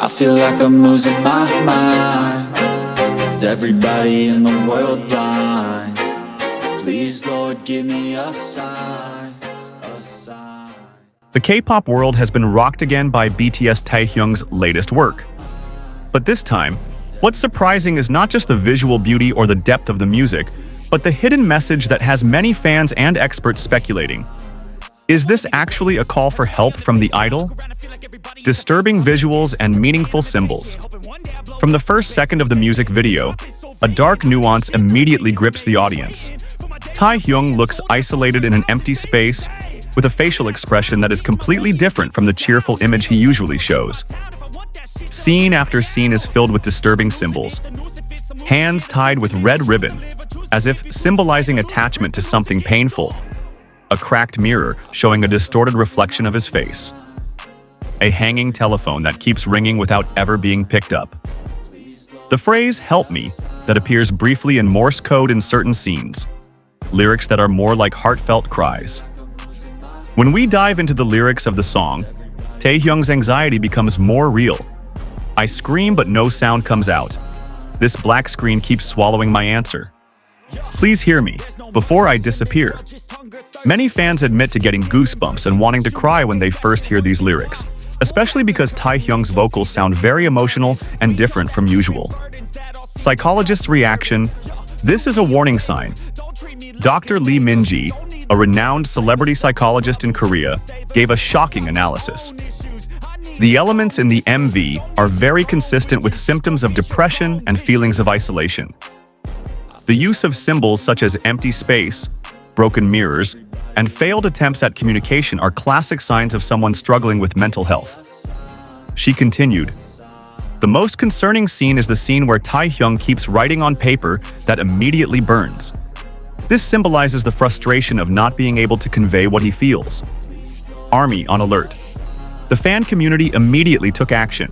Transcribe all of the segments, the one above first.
I feel like I'm losing my mind. Is everybody in the world blind? Please, Lord, give me a sign, a sign. The K-pop world has been rocked again by BTS Taehyung's latest work. But this time, what's surprising is not just the visual beauty or the depth of the music, but the hidden message that has many fans and experts speculating. Is this actually a call for help from the idol? Disturbing visuals and meaningful symbols. From the first second of the music video, a dark nuance immediately grips the audience. Taehyung looks isolated in an empty space, with a facial expression that is completely different from the cheerful image he usually shows. Scene after scene is filled with disturbing symbols. Hands tied with red ribbon, as if symbolizing attachment to something painful. A cracked mirror showing a distorted reflection of his face. A hanging telephone that keeps ringing without ever being picked up. The phrase, "help me," that appears briefly in Morse code in certain scenes. Lyrics that are more like heartfelt cries. When we dive into the lyrics of the song, Taehyung's anxiety becomes more real. I scream but no sound comes out. This black screen keeps swallowing my answer. Please hear me, before I disappear. Many fans admit to getting goosebumps and wanting to cry when they first hear these lyrics, especially because Taehyung's vocals sound very emotional and different from usual. Psychologists' reaction: this is a warning sign. Dr. Lee Min-ji, a renowned celebrity psychologist in Korea, gave a shocking analysis. The elements in the MV are very consistent with symptoms of depression and feelings of isolation. The use of symbols such as empty space, broken mirrors, and failed attempts at communication are classic signs of someone struggling with mental health. She continued, "The most concerning scene is the scene where Taehyung keeps writing on paper that immediately burns. This symbolizes the frustration of not being able to convey what he feels. Army on alert." The fan community immediately took action,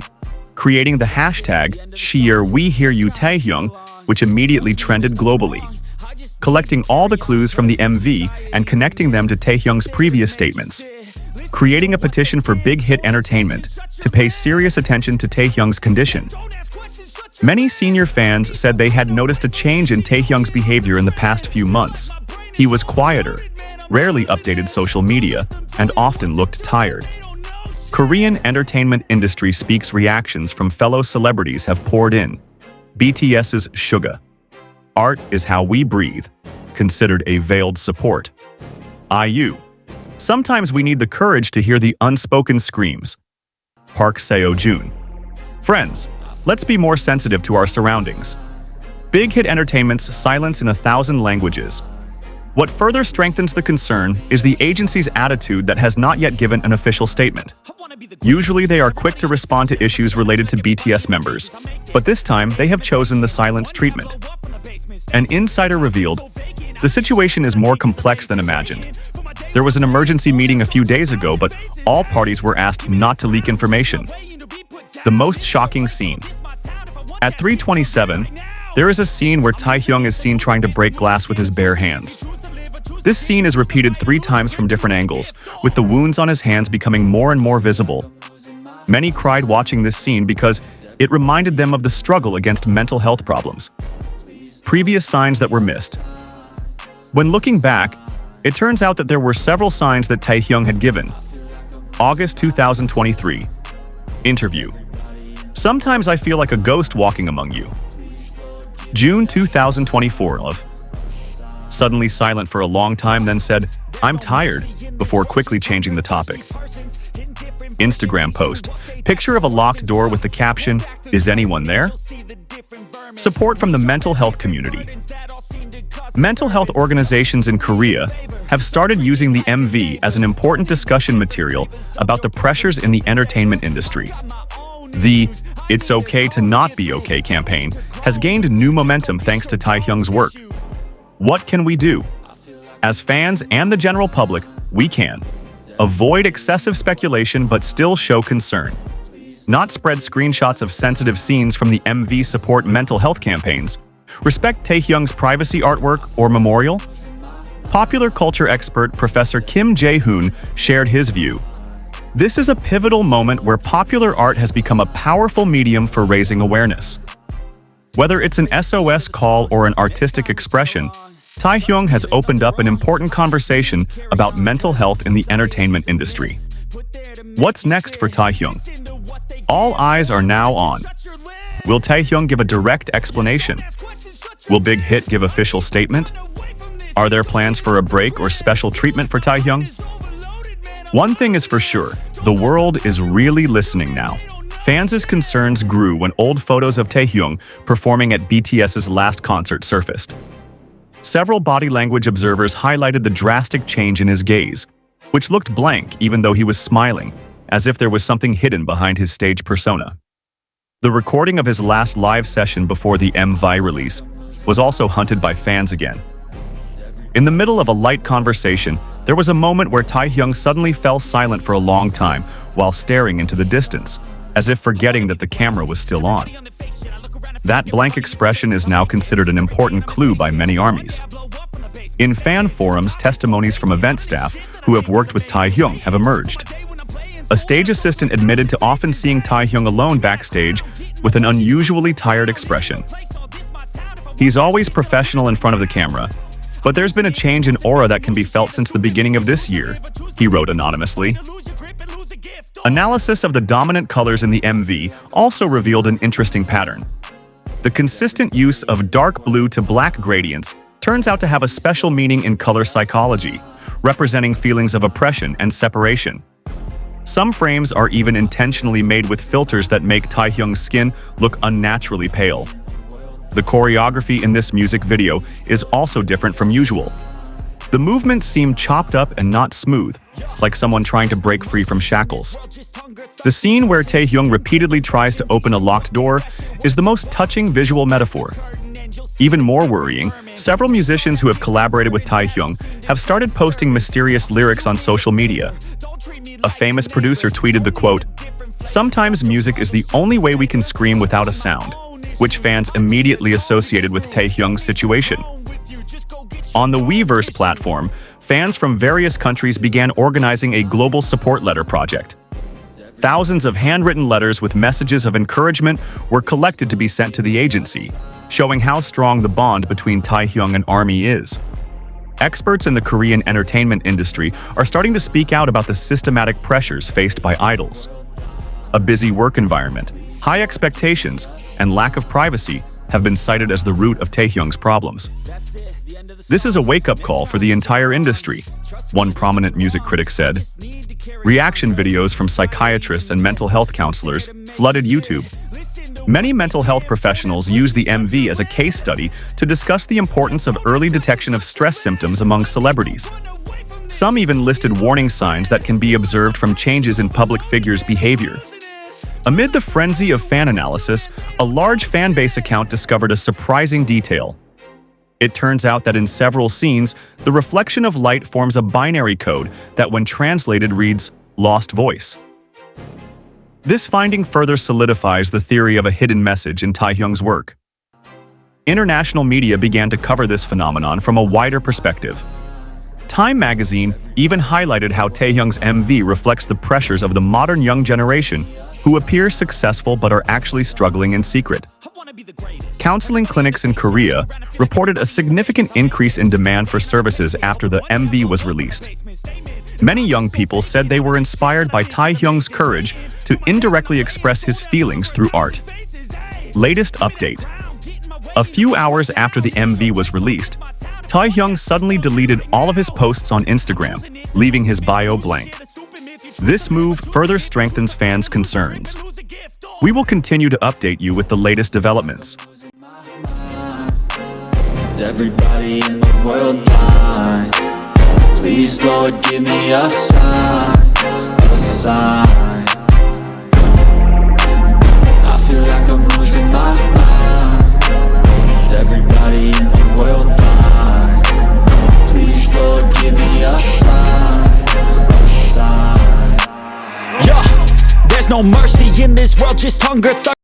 creating the hashtag #WeHearYouTaehyung, which immediately trended globally, collecting all the clues from the MV and connecting them to Taehyung's previous statements, creating a petition for Big Hit Entertainment to pay serious attention to Taehyung's condition. Many senior fans said they had noticed a change in Taehyung's behavior in the past few months. He was quieter, rarely updated social media, and often looked tired. Korean entertainment industry speaks reactions from fellow celebrities have poured in. BTS's Suga. Art is how we breathe, considered a veiled support. IU. Sometimes we need the courage to hear the unspoken screams. Park Seo-joon. Friends, let's be more sensitive to our surroundings. Big Hit Entertainment's Silence in 1,000 Languages. What further strengthens the concern is the agency's attitude that has not yet given an official statement. Usually they are quick to respond to issues related to BTS members, but this time they have chosen the silence treatment. An insider revealed, the situation is more complex than imagined. There was an emergency meeting a few days ago, but all parties were asked not to leak information. The most shocking scene. At 3:27, there is a scene where Taehyung is seen trying to break glass with his bare hands. This scene is repeated 3 times from different angles, with the wounds on his hands becoming more and more visible. Many cried watching this scene because it reminded them of the struggle against mental health problems. Previous signs that were missed. When looking back, it turns out that there were several signs that Taehyung had given. August 2023. Interview. Sometimes I feel like a ghost walking among you. June 2024 of. Suddenly silent for a long time, then said, "I'm tired," before quickly changing the topic. Instagram post. Picture of a locked door with the caption, "Is anyone there?" Support from the mental health community. Mental health organizations in Korea have started using the MV as an important discussion material about the pressures in the entertainment industry. The "It's okay to not be okay" campaign has gained new momentum thanks to Taehyung's work. What can we do? As fans and the general public, we can avoid excessive speculation but still show concern. Not spread screenshots of sensitive scenes from the MV support mental health campaigns. Respect Taehyung's privacy artwork or memorial. Popular culture expert Professor Kim Jae-hoon shared his view. This is a pivotal moment where popular art has become a powerful medium for raising awareness. Whether it's an SOS call or an artistic expression, Taehyung has opened up an important conversation about mental health in the entertainment industry. What's next for Taehyung? All eyes are now on. Will Taehyung give a direct explanation? Will Big Hit give official statement? Are there plans for a break or special treatment for Taehyung? One thing is for sure, the world is really listening now. Fans' concerns grew when old photos of Taehyung performing at BTS's last concert surfaced. Several body language observers highlighted the drastic change in his gaze, which looked blank even though he was smiling, as if there was something hidden behind his stage persona. The recording of his last live session before the MV release was also hunted by fans again. In the middle of a light conversation, there was a moment where Taehyung suddenly fell silent for a long time while staring into the distance, as if forgetting that the camera was still on. That blank expression is now considered an important clue by many armies. In fan forums, testimonies from event staff who have worked with Taehyung have emerged. A stage assistant admitted to often seeing Taehyung alone backstage with an unusually tired expression. He's always professional in front of the camera, but there's been a change in aura that can be felt since the beginning of this year, he wrote anonymously. Analysis of the dominant colors in the MV also revealed an interesting pattern. The consistent use of dark blue to black gradients turns out to have a special meaning in color psychology, representing feelings of oppression and separation. Some frames are even intentionally made with filters that make Taehyung's skin look unnaturally pale. The choreography in this music video is also different from usual. The movements seem chopped up and not smooth, like someone trying to break free from shackles. The scene where Taehyung repeatedly tries to open a locked door is the most touching visual metaphor. Even more worrying, several musicians who have collaborated with Taehyung have started posting mysterious lyrics on social media. A famous producer tweeted the quote, "Sometimes music is the only way we can scream without a sound," which fans immediately associated with Taehyung's situation. On the Weverse platform, fans from various countries began organizing a global support letter project. Thousands of handwritten letters with messages of encouragement were collected to be sent to the agency, showing how strong the bond between Taehyung and ARMY is. Experts in the Korean entertainment industry are starting to speak out about the systematic pressures faced by idols. A busy work environment, high expectations, and lack of privacy have been cited as the root of Taehyung's problems. This is a wake-up call for the entire industry, one prominent music critic said. Reaction videos from psychiatrists and mental health counselors flooded YouTube. Many mental health professionals use the MV as a case study to discuss the importance of early detection of stress symptoms among celebrities. Some even listed warning signs that can be observed from changes in public figures' behavior. Amid the frenzy of fan analysis, a large fanbase account discovered a surprising detail. It turns out that in several scenes, the reflection of light forms a binary code that when translated reads, "lost voice." This finding further solidifies the theory of a hidden message in Taehyung's work. International media began to cover this phenomenon from a wider perspective. Time magazine even highlighted how Taehyung's MV reflects the pressures of the modern young generation who appear successful but are actually struggling in secret. Counseling clinics in Korea reported a significant increase in demand for services after the MV was released. Many young people said they were inspired by Taehyung's courage to indirectly express his feelings through art. Latest update. A few hours after the MV was released, Taehyung suddenly deleted all of his posts on Instagram, leaving his bio blank. This move further strengthens fans' concerns. We will continue to update you with the latest developments. Is everybody in the world blind? Please, Lord, give me a sign, a sign. I feel like I'm losing my mind. Is everybody in the world blind? Please, Lord, give me a sign, a sign. Yeah, there's no mercy in this world, just hunger, thirst.